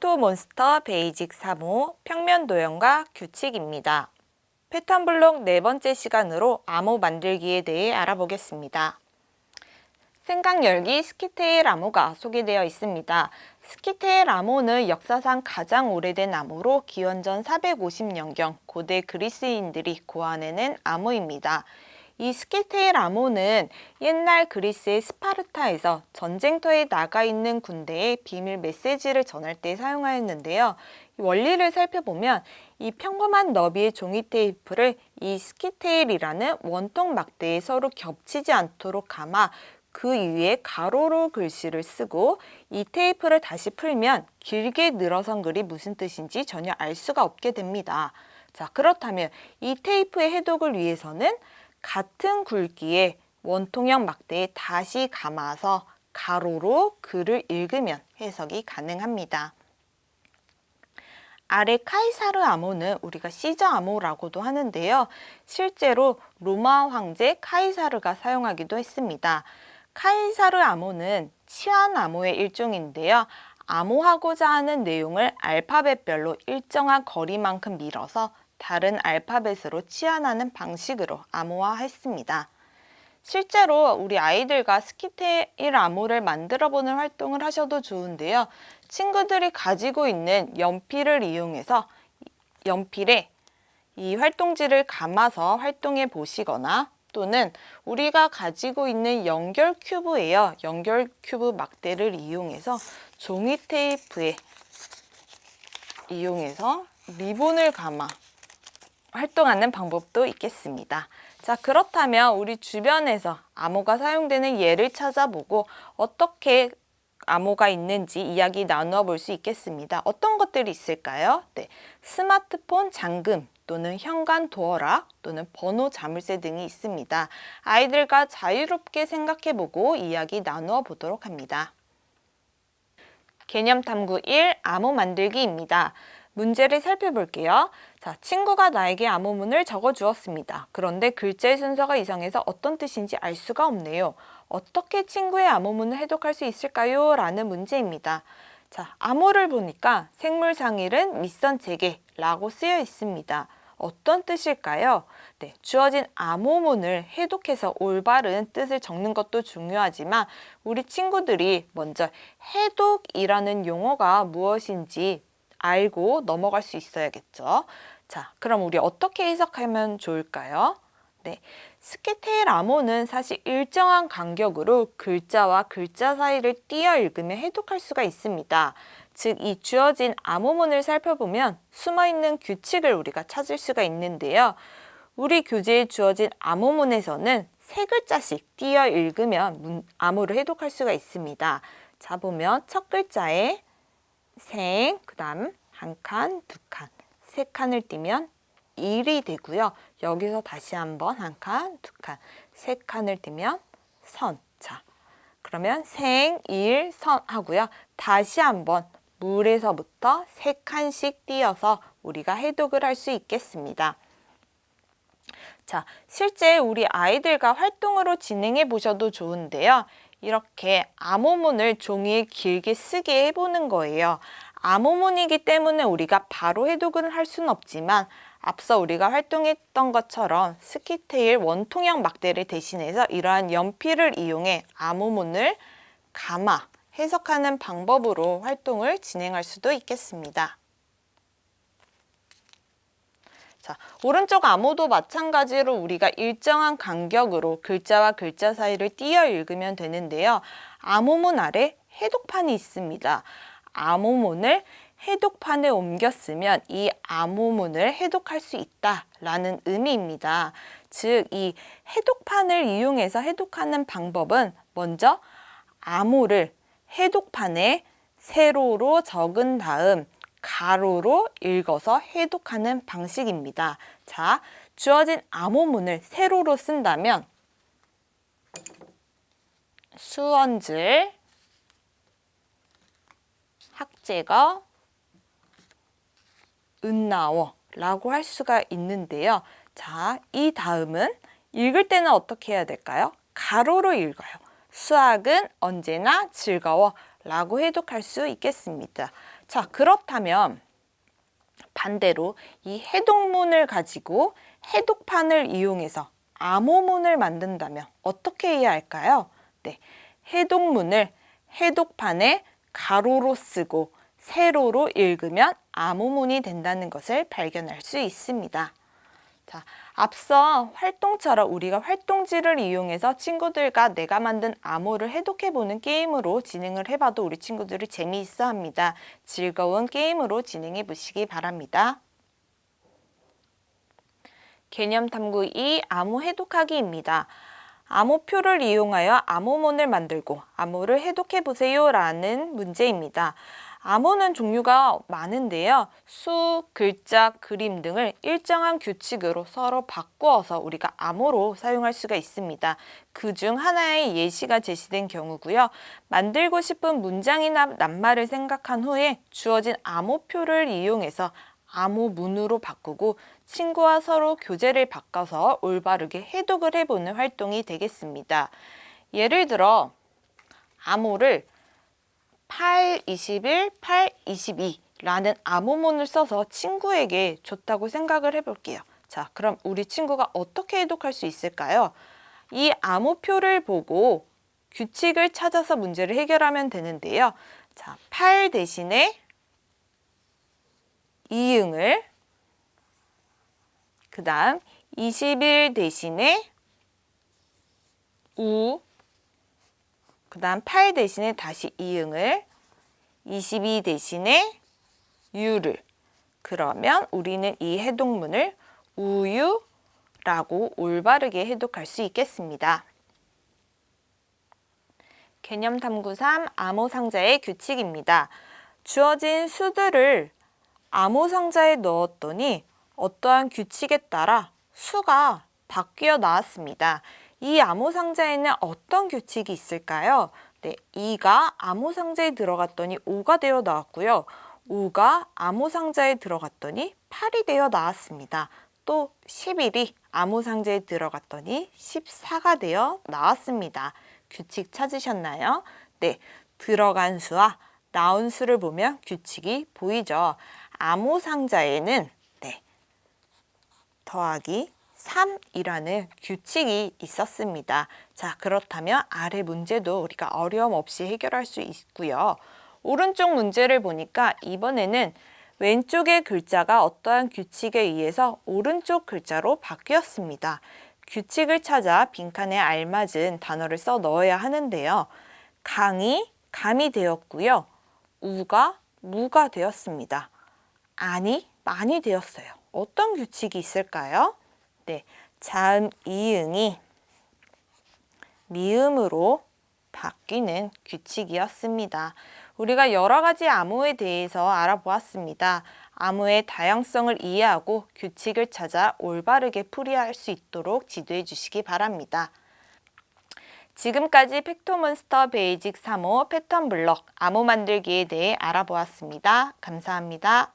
몬스터 베이직 3호 평면 도형과 규칙입니다. 패턴 블록 네 번째 시간으로 암호 만들기에 대해 알아보겠습니다. 생강 열기 스키테일 암호가 소개되어 있습니다. 스키테일 암호는 역사상 가장 오래된 암호로 기원전 450년경 고대 그리스인들이 고안해낸 암호입니다. 이 스키테일 암호는 옛날 그리스의 스파르타에서 전쟁터에 나가 있는 군대에 비밀 메시지를 전할 때 사용하였는데요. 원리를 살펴보면 이 평범한 너비의 종이 테이프를 이 스키테일이라는 원통 막대에 서로 겹치지 않도록 감아 그 위에 가로로 글씨를 쓰고 이 테이프를 다시 풀면 길게 늘어선 글이 무슨 뜻인지 전혀 알 수가 없게 됩니다. 자, 그렇다면 이 테이프의 해독을 위해서는 같은 굵기의 원통형 막대에 다시 감아서 가로로 글을 읽으면 해석이 가능합니다. 아래 카이사르 암호는 우리가 시저 암호라고도 하는데요. 실제로 로마 황제 카이사르가 사용하기도 했습니다. 카이사르 암호는 치환 암호의 일종인데요. 암호하고자 하는 내용을 알파벳별로 일정한 거리만큼 밀어서 다른 알파벳으로 치환하는 방식으로 암호화했습니다. 실제로 우리 아이들과 스키테일 암호를 만들어보는 활동을 하셔도 좋은데요. 친구들이 가지고 있는 연필을 이용해서 연필에 이 활동지를 감아서 활동해 보시거나 또는 우리가 가지고 있는 연결 큐브예요. 연결 큐브 막대를 이용해서 종이 테이프에 이용해서 리본을 감아 활동하는 방법도 있겠습니다. 자, 그렇다면 우리 주변에서 암호가 사용되는 예를 찾아보고 어떻게 암호가 있는지 이야기 나누어 볼 수 있겠습니다. 어떤 것들이 있을까요? 네, 스마트폰 잠금 또는 현관 도어락 또는 번호 자물쇠 등이 있습니다. 아이들과 자유롭게 생각해보고 이야기 나누어 보도록 합니다. 개념 탐구 1 암호 만들기입니다. 문제를 살펴볼게요. 자, 친구가 나에게 암호문을 적어 주었습니다. 그런데 글자의 순서가 이상해서 어떤 뜻인지 알 수가 없네요. 어떻게 친구의 암호문을 해독할 수 있을까요? 라는 문제입니다. 자, 암호를 보니까 생물상일은 밑선 재개라고 쓰여 있습니다. 어떤 뜻일까요? 네, 주어진 암호문을 해독해서 올바른 뜻을 적는 것도 중요하지만 우리 친구들이 먼저 해독이라는 용어가 무엇인지 알고 넘어갈 수 있어야겠죠. 자, 그럼 우리 어떻게 해석하면 좋을까요? 네, 스키테일 암호는 사실 일정한 간격으로 글자와 글자 사이를 띄어 읽으며 해독할 수가 있습니다. 즉, 이 주어진 암호문을 살펴보면 숨어있는 규칙을 우리가 찾을 수가 있는데요. 우리 교재에 주어진 암호문에서는 세 글자씩 띄어 읽으면 암호를 해독할 수가 있습니다. 자, 보면 첫 글자에 생, 그 다음 한 칸, 두 칸, 세 칸을 띄면 일이 되고요. 여기서 다시 한번 한 칸, 두 칸, 세 칸을 띄면 선. 자, 그러면 생, 일, 선 하고요. 다시 한번 물에서부터 세 칸씩 띄어서 우리가 해독을 할 수 있겠습니다. 자, 실제 우리 아이들과 활동으로 진행해 보셔도 좋은데요. 이렇게 암호문을 종이에 길게 쓰게 해보는 거예요. 암호문이기 때문에 우리가 바로 해독을 할 수는 없지만 앞서 우리가 활동했던 것처럼 스키테일 원통형 막대를 대신해서 이러한 연필을 이용해 암호문을 감아 해석하는 방법으로 활동을 진행할 수도 있겠습니다. 자, 오른쪽 암호도 마찬가지로 우리가 일정한 간격으로 글자와 글자 사이를 띄어 읽으면 되는데요. 암호문 아래 해독판이 있습니다. 암호문을 해독판에 옮겨 쓰면 이 암호문을 해독할 수 있다라는 의미입니다. 즉, 이 해독판을 이용해서 해독하는 방법은 먼저 암호를 해독판에 세로로 적은 다음 가로로 읽어서 해독하는 방식입니다. 자, 주어진 암호문을 세로로 쓴다면 수원줄, 학제거, 은나워 라고 할 수가 있는데요. 자, 이 다음은 읽을 때는 어떻게 해야 될까요? 가로로 읽어요. 수학은 언제나 즐거워 라고 해독할 수 있겠습니다. 자, 그렇다면 반대로 이 해독문을 가지고 해독판을 이용해서 암호문을 만든다면 어떻게 해야 할까요? 네, 해독문을 해독판에 가로로 쓰고 세로로 읽으면 암호문이 된다는 것을 발견할 수 있습니다. 자, 앞서 활동처럼 우리가 활동지를 이용해서 친구들과 내가 만든 암호를 해독해보는 게임으로 진행을 해봐도 우리 친구들이 재미있어 합니다. 즐거운 게임으로 진행해 보시기 바랍니다. 개념 탐구 2 암호 해독하기입니다. 암호표를 이용하여 암호문을 만들고 암호를 해독해 보세요 라는 문제입니다. 암호는 종류가 많은데요. 수, 글자, 그림 등을 일정한 규칙으로 서로 바꾸어서 우리가 암호로 사용할 수가 있습니다. 그중 하나의 예시가 제시된 경우고요. 만들고 싶은 문장이나 낱말을 생각한 후에 주어진 암호표를 이용해서 암호문으로 바꾸고 친구와 서로 교재를 바꿔서 올바르게 해독을 해보는 활동이 되겠습니다. 예를 들어 암호를 8, 21, 8, 22라는 암호문을 써서 친구에게 줬다고 생각을 해볼게요. 자, 그럼 우리 친구가 어떻게 해독할 수 있을까요? 이 암호표를 보고 규칙을 찾아서 문제를 해결하면 되는데요. 자, 8 대신에 이응을, 그 다음 21 대신에 우, 그 다음 8 대신에 다시 이응을, 22 대신에 유를, 그러면 우리는 이 해독문을 우유라고 올바르게 해독할 수 있겠습니다. 개념 탐구 3 암호 상자의 규칙입니다. 주어진 수들을 암호 상자에 넣었더니 어떠한 규칙에 따라 수가 바뀌어 나왔습니다. 이 암호 상자에는 어떤 규칙이 있을까요? 네, 2가 암호 상자에 들어갔더니 5가 되어 나왔고요. 5가 암호 상자에 들어갔더니 8이 되어 나왔습니다. 또 11이 암호 상자에 들어갔더니 14가 되어 나왔습니다. 규칙 찾으셨나요? 네, 들어간 수와 나온 수를 보면 규칙이 보이죠. 암호 상자에는 더하기 3이라는 규칙이 있었습니다. 자, 그렇다면 아래 문제도 우리가 어려움 없이 해결할 수 있고요. 오른쪽 문제를 보니까 이번에는 왼쪽의 글자가 어떠한 규칙에 의해서 오른쪽 글자로 바뀌었습니다. 규칙을 찾아 빈칸에 알맞은 단어를 써 넣어야 하는데요. 강이 감이 되었고요. 우가 무가 되었습니다. 아니 많이 되었어요. 어떤 규칙이 있을까요? 네, 자음 이응이 미음으로 바뀌는 규칙이었습니다. 우리가 여러 가지 암호에 대해서 알아보았습니다. 암호의 다양성을 이해하고 규칙을 찾아 올바르게 풀이할 수 있도록 지도해 주시기 바랍니다. 지금까지 팩토몬스터 베이직 3호 패턴 블럭 암호 만들기에 대해 알아보았습니다. 감사합니다.